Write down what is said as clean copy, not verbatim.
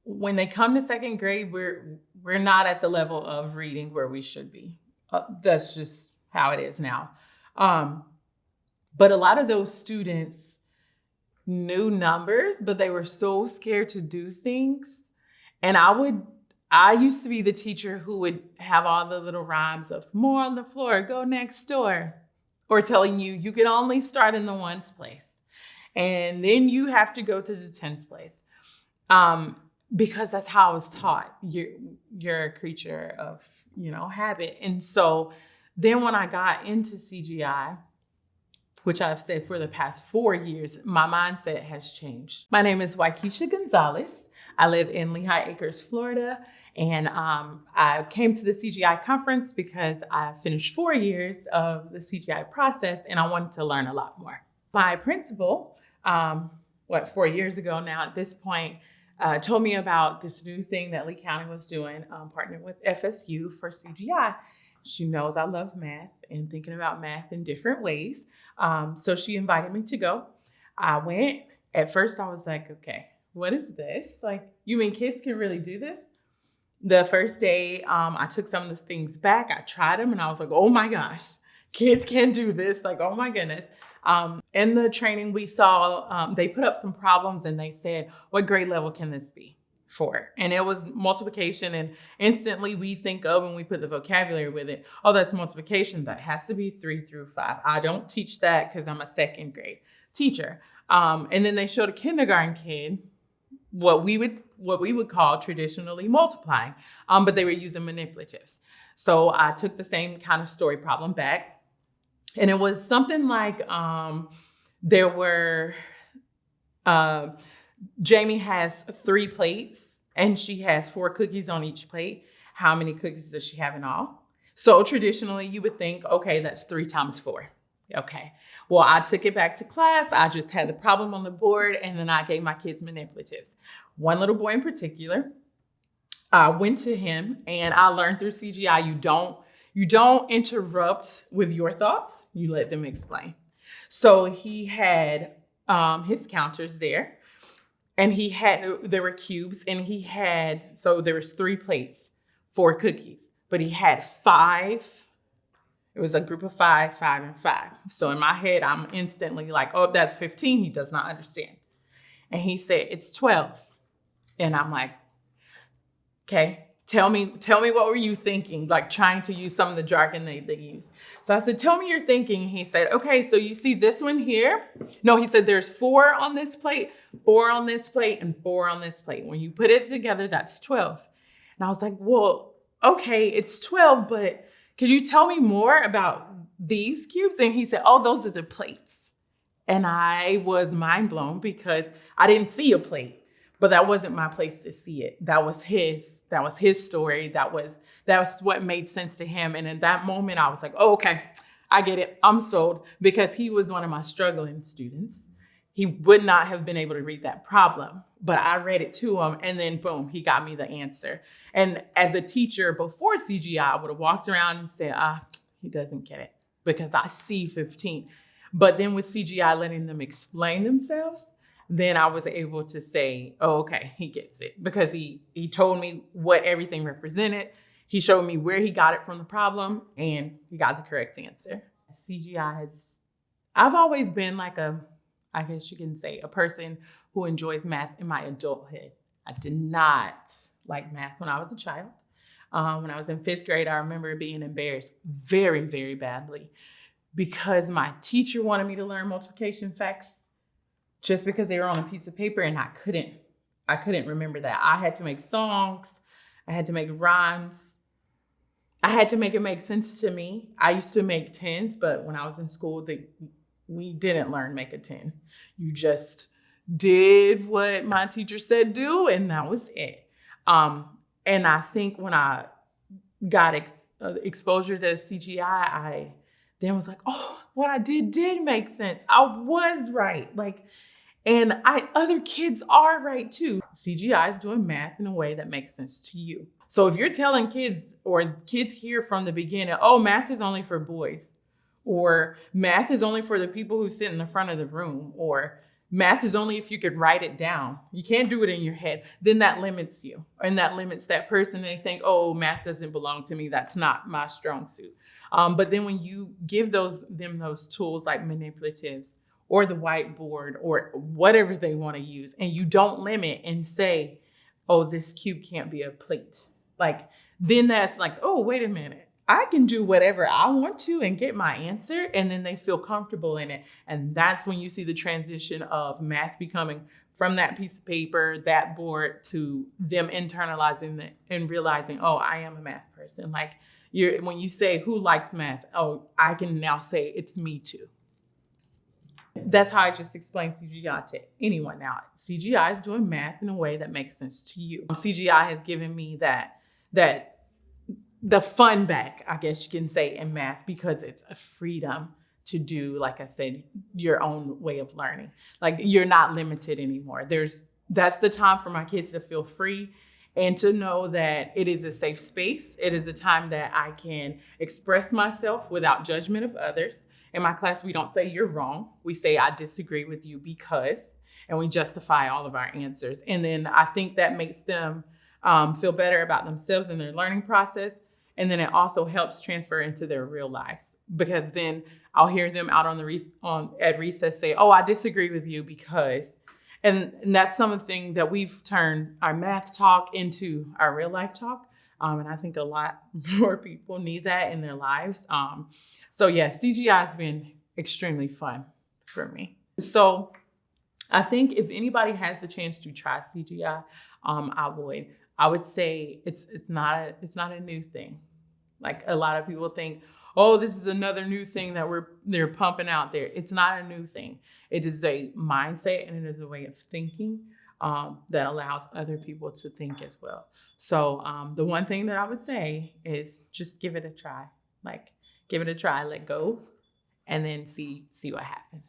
when they come to second grade, we're not at the level of reading where we should be. That's just how it is now. But a lot of those students knew numbers, but they were so scared to do things. And I used to be the teacher who would have all the little rhymes of more on the floor, go next door, or telling you can only start in the ones place. And then you have to go to the tens place. Because that's how I was taught. You're a creature of, habit. And so then when I got into CGI, which I've said for the past 4 years, my mindset has changed. My name is Wykeisha Gonzalez. I live in Lehigh Acres, Florida. And I came to the CGI conference because I finished 4 years of the CGI process and I wanted to learn a lot more. My principal, 4 years ago now at this point, told me about this new thing that Lee County was doing, partnering with FSU for CGI. She knows I love math and thinking about math in different ways. So she invited me to go. I went. At first I was like, okay, what is this? Like, you mean kids can really do this? The first day, I took some of the things back. I tried them and I was like, oh my gosh, kids can do this. Like, oh my goodness. In the training we saw, they put up some problems and they said, what grade level can this be for? And it was multiplication, and instantly we think of, when we put the vocabulary with it, oh, that's multiplication. That has to be 3 through 5. I don't teach that because I'm a second grade teacher. And then they showed a kindergarten kid what we would call traditionally multiplying, but they were using manipulatives. So I took the same kind of story problem back. And it was something like there were, Jamie has 3 plates and she has 4 cookies on each plate. How many cookies does she have in all? So traditionally you would think, okay, that's 3 times 4. Okay. Well, I took it back to class. I just had the problem on the board and then I gave my kids manipulatives. One little boy in particular, I went to him and I learned through CGI, you don't interrupt with your thoughts. You let them explain. So he had his counters there, and there were cubes, and so there was 3 plates, 4 cookies, but he had 5. It was a group of 5, 5, and 5. So in my head, I'm instantly like, oh, that's 15. He does not understand. And he said, it's 12. And I'm like, okay. Tell me what were you thinking? Like trying to use some of the jargon they use. So I said, tell me your thinking. He said, okay, so you see this one here? No, he said, there's 4 on this plate, 4 on this plate, and 4 on this plate. When you put it together, that's 12. And I was like, well, okay, it's 12, but can you tell me more about these cubes? And he said, oh, those are the plates. And I was mind blown because I didn't see a plate. But that wasn't my place to see it. That was his story. That was what made sense to him. And in that moment, I was like, oh, okay, I get it. I'm sold, because he was one of my struggling students. He would not have been able to read that problem, but I read it to him, and then boom, he got me the answer. And as a teacher before CGI, I would have walked around and said, he doesn't get it because I see 15. But then with CGI letting them explain themselves, then I was able to say, oh, okay, he gets it, because he told me what everything represented. He showed me where he got it from the problem, and he got the correct answer. I've always been like I guess you can say, a person who enjoys math in my adulthood. I did not like math when I was a child. When I was in 5th grade, I remember being embarrassed very, very badly because my teacher wanted me to learn multiplication facts just because they were on a piece of paper, and I couldn't remember that. I had to make songs. I had to make rhymes. I had to make it make sense to me. I used to make 10s, but when I was in school, we didn't learn make a 10. You just did what my teacher said do, and that was it. And I think when I got exposure to CGI, I then was like, oh, what I did make sense. I was right. And other kids are right too. CGI is doing math in a way that makes sense to you. So if you're telling kids, or kids hear from the beginning, oh, math is only for boys, or math is only for the people who sit in the front of the room, or Math is only if you could write it down. You can't do it in your head. Then that limits you, and that limits that person. And they think, oh, math doesn't belong to me. That's not my strong suit. But then when you give them those tools like manipulatives or the whiteboard or whatever they want to use, and you don't limit and say, oh, this cube can't be a plate. Like, then that's like, oh, wait a minute. I can do whatever I want to and get my answer. And then they feel comfortable in it. And that's when you see the transition of math becoming from that piece of paper, that board, to them internalizing it and realizing, oh, I am a math person. Like, when you say who likes math, oh, I can now say it's me too. That's how I just explained CGI to anyone now. CGI is doing math in a way that makes sense to you. CGI has given me the fun back, I guess you can say, in math, because it's a freedom to do, like I said, your own way of learning. Like, you're not limited anymore. That's the time for my kids to feel free and to know that it is a safe space. It is a time that I can express myself without judgment of others. In my class, we don't say you're wrong. We say I disagree with you because, and we justify all of our answers. And then I think that makes them feel better about themselves and their learning process. And then it also helps transfer into their real lives, because then I'll hear them out at recess say, oh, I disagree with you because, and that's something that we've turned our math talk into our real life talk. And I think a lot more people need that in their lives. So yes, CGI has been extremely fun for me. So I think if anybody has the chance to try CGI, I would say it's not a new thing. Like, a lot of people think, oh, this is another new thing that they're pumping out there. It's not a new thing. It is a mindset, and it is a way of thinking that allows other people to think as well. So the one thing that I would say is just give it a try. Like, give it a try, let go, and then see what happens.